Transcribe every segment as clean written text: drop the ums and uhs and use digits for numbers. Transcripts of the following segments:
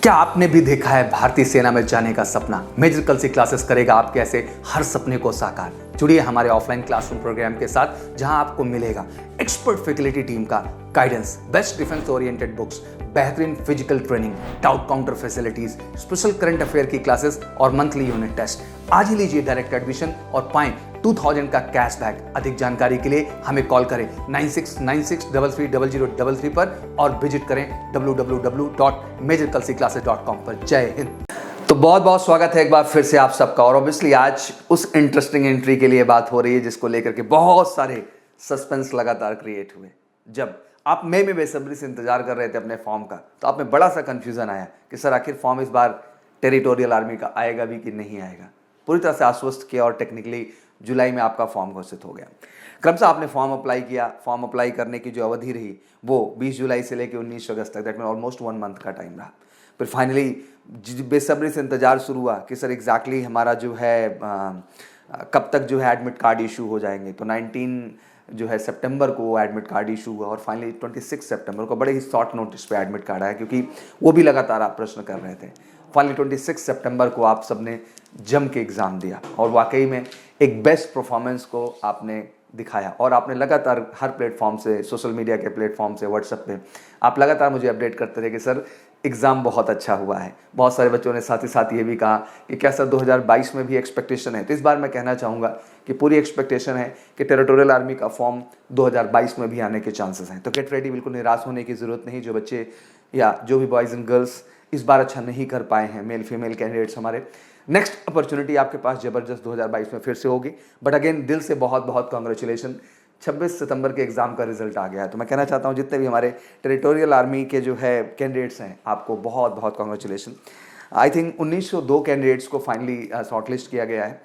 क्या आपने भी देखा है भारतीय सेना में जाने का सपना? मेजर कलसी क्लासेस करेगा आपके ऐसे हर सपने को साकार। जुड़िए हमारे ऑफलाइन क्लासरूम प्रोग्राम के साथ, जहां आपको मिलेगा एक्सपर्ट फैकल्टी टीम का guidance, best defence oriented books, बेहतरीन physical training, doubt counter facilities, special current affair की क्लासेस और मंथली यूनिट टेस्ट। आज ही लीजिए डायरेक्ट एडमिशन और पाएं 2000 का कैशबैक। अधिक जानकारी के लिए हमें कॉल करें 9696330033 पर और विजिट करें www.majorkalsiclasses.com पर। जय हिंद। तो बहुत बहुत स्वागत है एक बार फिर से आप सबका। और ऑब्वियसली आज उस इंटरेस्टिंग एंट्री के लिए बात हो रही है जिसको लेकर के बहुत सारे सस्पेंस लगातार क्रिएट हुए। जब आप मई में बेसब्री से इंतजार कर रहे थे अपने फॉर्म का, तो आप में बड़ा सा कंफ्यूजन आया कि सर आखिर फॉर्म इस बार टेरिटोरियल आर्मी का आएगा भी कि नहीं आएगा। पूरी तरह से आश्वस्त किया और टेक्निकली जुलाई में आपका फॉर्म घोषित हो गया। क्रमशः आपने फॉर्म अप्लाई किया। फॉर्म अप्लाई करने की जो अवधि रही वो 20 जुलाई से लेकर 19 अगस्त तक, दैट मीन ऑलमोस्ट 1 मंथ का टाइम रहा। फिर फाइनली बेसब्री से इंतजार शुरू हुआ कि सर एग्जैक्टली हमारा जो है कब तक जो है एडमिट कार्ड इशू हो जाएंगे। तो 19 जो है सितंबर को वो एडमिट कार्ड इशू हुआ और फाइनली 26 सितंबर को बड़े ही शॉर्ट नोटिस पे एडमिट कार्ड आया, क्योंकि वो भी लगातार आप प्रश्न कर रहे थे। फाइनली 26 सितंबर को आप सबने जम के एग्ज़ाम दिया और वाकई में एक बेस्ट परफॉर्मेंस को आपने दिखाया। और आपने लगातार हर प्लेटफॉर्म से, सोशल मीडिया के प्लेटफॉर्म से, व्हाट्सएप पे आप लगातार मुझे अपडेट करते थे कि सर एग्ज़ाम बहुत अच्छा हुआ है। बहुत सारे बच्चों ने साथ ही साथ ये भी कहा कि क्या सर 2022 में भी एक्सपेक्टेशन है। तो इस बार मैं कहना चाहूँगा कि पूरी एक्सपेक्टेशन है कि टेरिटोरियल आर्मी का फॉर्म 2022 में भी आने के चांसेस हैं। तो गेट रेडी, बिल्कुल निराश होने की ज़रूरत नहीं। जो बच्चे या जो भी बॉयज़ एंड गर्ल्स इस बार अच्छा नहीं कर पाए हैं, मेल फीमेल कैंडिडेट्स हमारे, नेक्स्ट अपॉर्चुनिटी आपके पास ज़बरदस्त 2022 में फिर से होगी। बट अगेन दिल से बहुत बहुत कॉन्ग्रेचुलेशन, 26 सितंबर के एग्ज़ाम का रिजल्ट आ गया है। तो मैं कहना चाहता हूँ जितने भी हमारे टेरिटोरियल आर्मी के जो है कैंडिडेट्स हैं, आपको बहुत बहुत कॉन्ग्रेचुलेशन। आई थिंक 1902 कैंडिडेट्स को फाइनली शॉर्टलिस्ट किया गया है।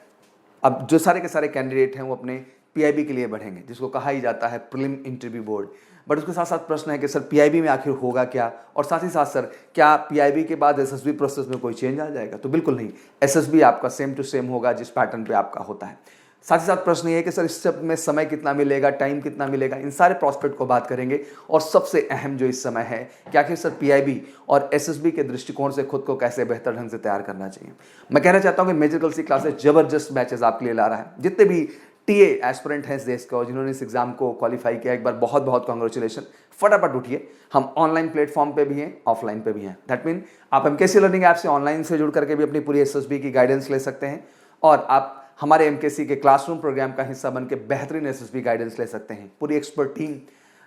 अब जो सारे के सारे कैंडिडेट हैं वो अपने पीआईबी के लिए बढ़ेंगे, जिसको कहा ही जाता है प्रीलिम इंटरव्यू बोर्ड। बट उसके साथ साथ प्रश्न है कि सर पीआईबी में आखिर होगा क्या, और साथ ही साथ सर क्या पीआईबी के बाद एसएसबी प्रोसेस में कोई चेंज आ जाएगा? तो बिल्कुल नहीं, एसएसबी आपका सेम टू सेम होगा जिस पैटर्न पे आपका होता है। साथ ही साथ प्रश्न ये है कि सर इस सब में समय कितना मिलेगा, टाइम कितना मिलेगा, इन सारे प्रॉस्पेक्ट को बात करेंगे। और सबसे अहम जो इस समय है कि आखिर सर पीआईबी और एसएसबी के दृष्टिकोण से खुद को कैसे बेहतर ढंग से तैयार करना चाहिए। मैं कहना चाहता हूँ कि मेजर कलसी क्लासेस जबरदस्त बैचेस आपके लिए ला रहा है। जितने भी टीए एस्पिरेंट हैं इस देश का और जिन्होंने इस एग्जाम को क्वालिफाई किया, एक बार बहुत बहुत कॉन्ग्रेचुलेशन। फटाफट उठिए, हम ऑनलाइन प्लेटफॉर्म पे भी हैं, ऑफलाइन पे भी हैं। दैट मीन आप एमकेसी लर्निंग ऐप से ऑनलाइन से जुड़ करके भी अपनी पूरी एसएसबी की गाइडेंस ले सकते हैं, और आप हमारे एमकेसी के क्लासरूम प्रोग्राम का हिस्सा बन के बेहतरीन एसएसबी गाइडेंस ले सकते हैं। पूरी एक्सपर्ट टीम,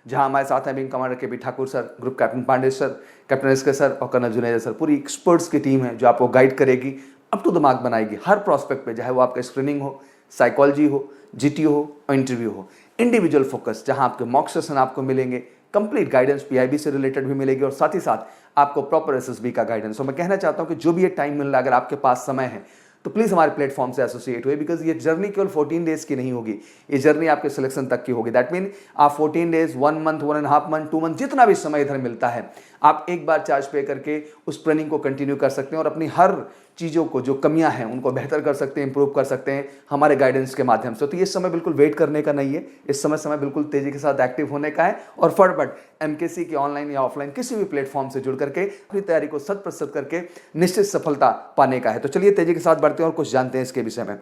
जहां हमारे साथ हैं wing commander K B Thakur sir, group captain Pandey sir, captain SK sir और कर्नल जुनेजा सर। पूरी एक्सपर्ट्स की टीम है जो आपको गाइड करेगी, अप टू द मार्क बनाएगी हर प्रॉस्पेक्ट पे, चाहे वो आपका स्क्रीनिंग हो, साइकोलॉजी हो, जीटी हो और इंटरव्यू हो। इंडिविजुअल फोकस, जहां आपके मॉक सेशन आपको मिलेंगे, कंप्लीट गाइडेंस पीआईबी से रिलेटेड भी मिलेगी और साथ ही साथ आपको प्रॉपर एसएसबी का गाइडेंस। और मैं कहना चाहता हूं कि जो भी ये टाइम मिल रहा है, अगर आपके पास समय है तो प्लीज़ हमारे प्लेटफॉर्म से एसोसिएट हुए, बिकॉज ये जर्नी केवल 14 डेज की नहीं होगी, ये जर्नी आपके सिलेक्शन तक की होगी। दैट मीन आप 14 डेज, 1 मंथ, 1.5 मंथ, 2 मंथ, जितना भी समय इधर मिलता है, आप एक बार चार्ज पे करके उस ट्रेनिंग को कंटिन्यू कर सकते हैं और अपनी हर चीज़ों को, जो कमियां हैं, उनको बेहतर कर सकते हैं, इंप्रूव कर सकते हैं हमारे गाइडेंस के माध्यम से। तो ये समय बिल्कुल वेट करने का नहीं है, इस समय बिल्कुल तेजी के साथ एक्टिव होने का है और फटाफट एमकेसी के ऑनलाइन या ऑफलाइन किसी भी प्लेटफॉर्म से जुड़ करके अपनी तैयारी को 100% करके निश्चित सफलता पाने का है। तो चलिए तेजी के साथ बढ़ते हैं और कुछ जानते हैं इसके विषय में।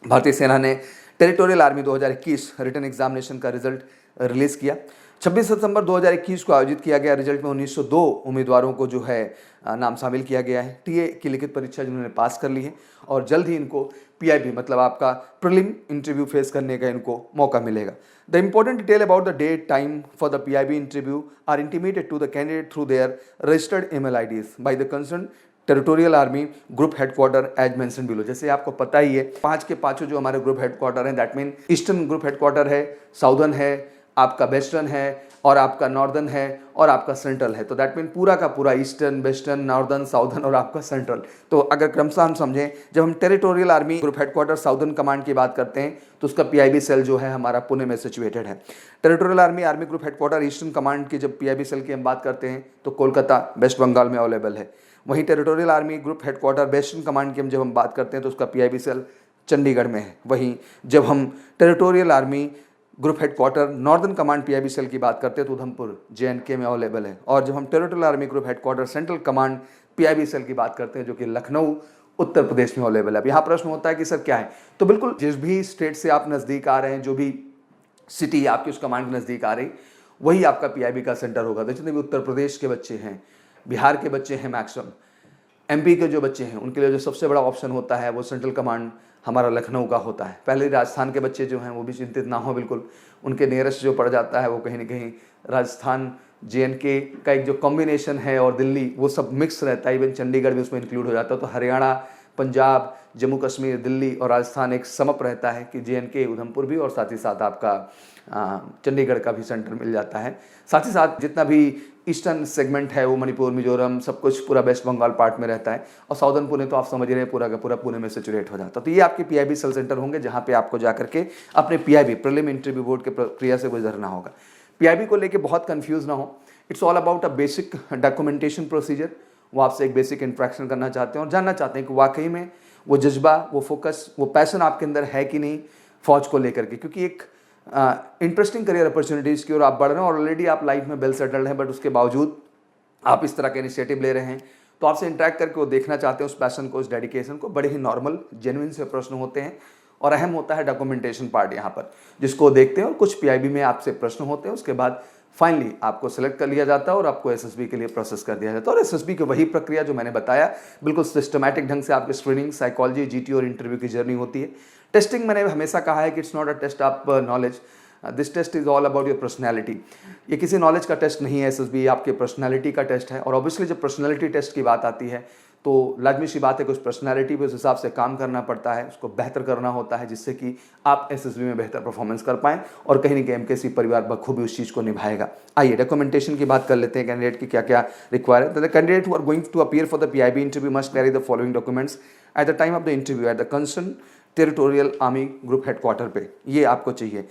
भारतीय सेना ने टेरिटोरियल आर्मी 2021 रिटन एग्जामिनेशन का रिजल्ट रिलीज किया। 26 सितंबर 2021 को आयोजित किया गया रिजल्ट में 1902 उम्मीदवारों को जो है नाम शामिल किया गया है। टीए की लिखित परीक्षा जिन्होंने पास कर ली है और जल्द ही इनको पीआईबी मतलब आपका प्रीलिम इंटरव्यू फेस करने का इनको मौका मिलेगा। The important detail about the date time for the PIB interview are intimated to the candidate through their registered email IDs by the concern territorial army group headquarter as mention below. जैसे आपको पता ही है, 5 के 5 जो हमारे group headquarter हैं, that mean eastern group headquarter है, southern है, आपका वेस्टर्न है और आपका नॉर्दर्न है और आपका सेंट्रल है। तो दैट मीन पूरा का पूरा ईस्टर्न, वेस्टर्न, नॉर्दर्न, साउदर्न और आपका सेंट्रल। तो अगर क्रमशः हम समझें, जब हम territorial army group headquarter southern command की बात करते हैं तो उसका पीआईबी सेल जो है हमारा पुणे में सिचुएटेड है। Territorial army group headquarter eastern command की जब पीआईबी सेल की हम बात करते हैं तो कोलकाता, वेस्ट बंगाल में अवेलेबल है। वहीं territorial army group headquarter western command की जब हम बात करते हैं तो उसका पीआईबी सेल चंडीगढ़ में है। वहीं जब हम territorial army group headquarter northern command PIB cell की बात करते हैं तो उधमपुर जेएंडके में अवेलेबल है। और जब हम territorial army group headquarter central command PIB cell की बात करते हैं जो कि लखनऊ उत्तर प्रदेश में अवेलेबल है। अब यहाँ प्रश्न होता है कि सर क्या है, तो बिल्कुल जिस भी स्टेट से आप नज़दीक आ रहे हैं, जो भी सिटी आपकी उस कमांड के नज़दीक आ रही, वही आपका पीआईबी का सेंटर होगा। तो जितने भी उत्तर प्रदेश के बच्चे हैं, बिहार के बच्चे हैं, मैक्सिमम एमपी के जो बच्चे हैं, उनके लिए जो सबसे बड़ा ऑप्शन होता है वो सेंट्रल कमांड हमारा लखनऊ का होता है। पहले राजस्थान के बच्चे जो हैं वो भी चिंतित ना हो, बिल्कुल उनके नियरेस्ट जो पड़ जाता है वो कहीं ना कहीं राजस्थान जेएनके का एक जो कॉम्बिनेशन है और दिल्ली, वो सब मिक्स रहता है। इवन चंडीगढ़ भी उसमें इंक्लूड हो जाता है। तो हरियाणा, पंजाब, जम्मू कश्मीर, दिल्ली और राजस्थान एक समप रहता है कि जेएनके, उधमपुर भी, और साथ ही साथ आपका चंडीगढ़ का भी सेंटर मिल जाता है। साथ ही साथ जितना भी ईस्टर्न सेगमेंट है वो मणिपुर, मिजोरम, सब कुछ पूरा वेस्ट बंगाल पार्ट में रहता है। और साउदर्न पुणे तो आप समझ रहे हैं पूरा का पूरा पुणे में सेचुरेट हो जाता है। तो ये आपके पीआईबी सेल सेंटर होंगे जहाँ पे आपको जाकर के अपने पीआईबी प्रीलिम इंटरव्यू बोर्ड के प्रक्रिया से गुजरना होगा। पीआईबी को लेके बहुत कंफ्यूज ना हो, it's all about a basic documentation procedure. वो आपसे एक बेसिक इंट्रैक्शन करना चाहते हैं और जानना चाहते हैं कि वाकई में वो जज्बा, वो फोकस, वो पैशन आपके अंदर है कि नहीं फौज को लेकर के। क्योंकि एक इंटरेस्टिंग करियर अपॉर्चुनिटीज़ की ओर आप बढ़ रहे हैं और ऑलरेडी आप लाइफ में वेल सेटल्ड हैं, बट उसके बावजूद आप इस तरह के इनिशिएटिव ले रहे हैं, तो आपसे इंटरेक्ट करके वो देखना चाहते हैं उस पैशन को, उस डेडिकेशन को। बड़े ही नॉर्मल जेन्युइन से प्रश्न होते हैं और अहम होता है डॉक्यूमेंटेशन पार्ट यहाँ पर, जिसको देखते हैं। और कुछ पीआईबी में आपसे प्रश्न होते हैं, उसके बाद फाइनली आपको सेलेक्ट कर लिया जाता है और आपको एसएसबी के लिए प्रोसेस कर दिया जाता है। और एसएसबी की वही प्रक्रिया जो मैंने बताया, बिल्कुल सिस्टमैटिक ढंग से आपकी स्क्रीनिंग, साइकोलॉजी, जीटी और इंटरव्यू की जर्नी होती है। टेस्टिंग मैंने हमेशा कहा है कि it's not a test of knowledge, this test is all about your personality. ये किसी नॉलेज का टेस्ट नहीं है, एसएसबी आपके पर्सनैलिटी का टेस्ट है। और ऑब्वियसली जब पर्सनैलिटी टेस्ट की बात आती है तो लाजमी सी बात है कि उस पर्सनैलिटी पे उस हिसाब से काम करना पड़ता है, उसको बेहतर करना होता है, जिससे कि आप एसएसबी में बेहतर परफॉर्मेंस कर पाएं। और कहीं ना कहीं एमकेसी परिवार बखूबी उस चीज़ को निभाएगा। आइए डॉक्यूमेंटेशन की बात कर लेते हैं, कैंडिडेट की क्या क्या रिक्वायर है। The candidate who are going to appear for the PIB interview must carry the following documents at the time of the interview at the concern territorial army group headquarter पे। ये आपको चाहिए।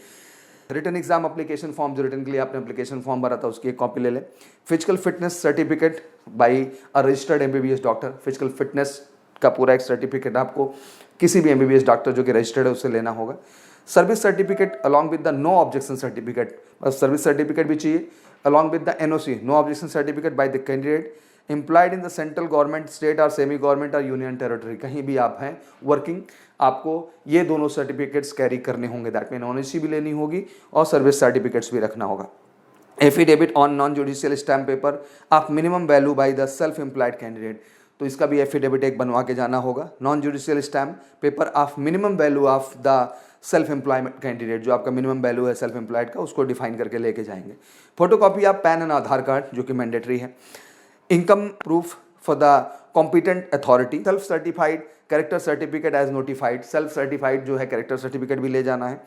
Written exam application form, जो written के लिए आपने application form भरा था उसकी एक कॉपी ले लें। Physical fitness certificate bye a registered MBBS doctor. Physical fitness का पूरा एक सर्टिफिकेट आपको किसी भी एमबीबीएस डॉक्टर जो कि रजिस्टर्ड है उससे लेना होगा। Service certificate along with the no objection certificate, service certificate भी चाहिए along with the NOC, no objection certificate by the candidate employed in the central government, state और सेमी गवर्नमेंट और यूनियन टेरिटरी, कहीं भी आप हैं वर्किंग, आपको ये दोनों सर्टिफिकेट्स कैरी करने होंगे। दैट मीन ऑनेस्टी भी लेनी होगी और सर्विस सर्टिफिकेट्स भी रखना होगा। Affidavit on non judicial stamp paper of minimum value by the self employed candidate, तो इसका भी एफिडेविट एक बनवा के जाना होगा। Non judicial stamp paper of minimum value of the self employment candidate, जो आपका मिनिमम वैल्यू है सेल्फ एम्प्लॉयड का, उसको डिफाइन करके लेके जाएंगे। Photocopy of pan and Aadhaar card जो कि मैंडेटरी है। Income proof for the competent authority. Self certified character certificate as notified, self certified जो है कैरेक्टर सर्टिफिकेट भी ले जाना है।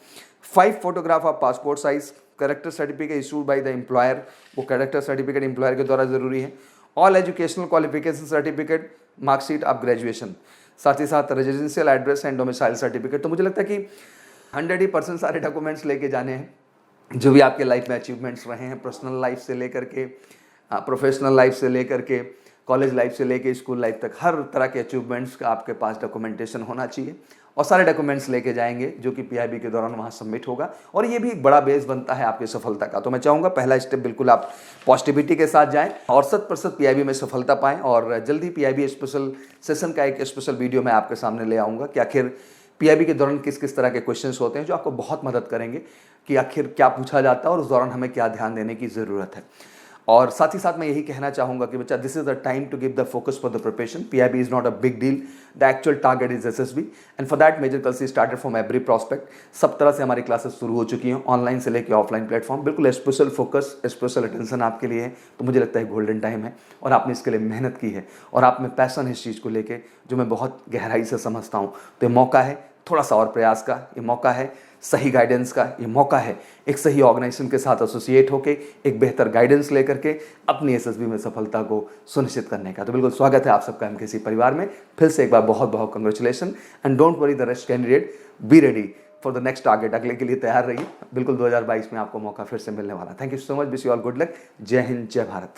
5 photograph of passport size. Character certificate issued by the employer, वो कैरेक्टर सर्टिफिकेट एम्प्लॉयर के द्वारा जरूरी है। All educational qualification certificate, marksheet of graduation, साथ ही साथ residential address and domicile certificate. तो मुझे लगता है कि 100% सारे डॉक्यूमेंट्स लेके जाने हैं जो भी आपके लाइफ में अचीवमेंट्स रहे हैं, पर्सनल लाइफ से लेकर के प्रोफेशनल लाइफ से लेकर के कॉलेज लाइफ से लेके स्कूल लाइफ तक, हर तरह के अचीवमेंट्स का आपके पास डॉक्यूमेंटेशन होना चाहिए। और सारे डॉक्यूमेंट्स लेके जाएंगे जो कि पीआईबी के दौरान वहाँ सबमिट होगा। और ये भी एक बड़ा बेस बनता है आपकी सफलता का। तो मैं चाहूँगा पहला स्टेप बिल्कुल आप पॉजिटिविटी के साथ जाएं और 100% पीआईबी में सफलता पाएं। और जल्दी पीआईबी स्पेशल सेशन का एक स्पेशल वीडियो मैं आपके सामने ले आऊँगा कि आखिर पीआईबी के दौरान किस किस तरह के क्वेश्चंस होते हैं जो आपको बहुत मदद करेंगे कि आखिर क्या पूछा जाता है और उस दौरान हमें क्या ध्यान देने की ज़रूरत है। और साथ ही साथ मैं यही कहना चाहूँगा कि बच्चा, this is the time to give the focus for the preparation. PIB is not a big deal, the actual target is SSB and for that major कल से स्टार्टेड फ्रॉम एवरी प्रॉस्पेक्ट। सब तरह से हमारी क्लासेस शुरू हो चुकी हैं, ऑनलाइन से लेकर ऑफलाइन प्लेटफॉर्म। बिल्कुल स्पेशल फोकस, स्पेशल अटेंशन आपके लिए है। तो मुझे लगता है गोल्डन टाइम है और आपने इसके लिए मेहनत की है और आप में पैसन है इस चीज़ को लेके, जो मैं बहुत गहराई से समझता हूँ। तो ये मौका है थोड़ा सा और प्रयास का, ये मौका है सही गाइडेंस का, ये मौका है एक सही ऑर्गेनाइजेशन के साथ एसोसिएट होकर एक बेहतर गाइडेंस लेकर के अपनी एसएसबी में सफलता को सुनिश्चित करने का। तो बिल्कुल स्वागत है आप सबका एमकेसी परिवार में। फिर से एक बार बहुत बहुत congratulation and don't worry the rest candidate, be ready for the next target. अगले के लिए तैयार रहिए। बिल्कुल 2022 में आपको मौका फिर से मिलने वाला। Thank you so much, wish you all good luck. जय हिंद, जय भारत।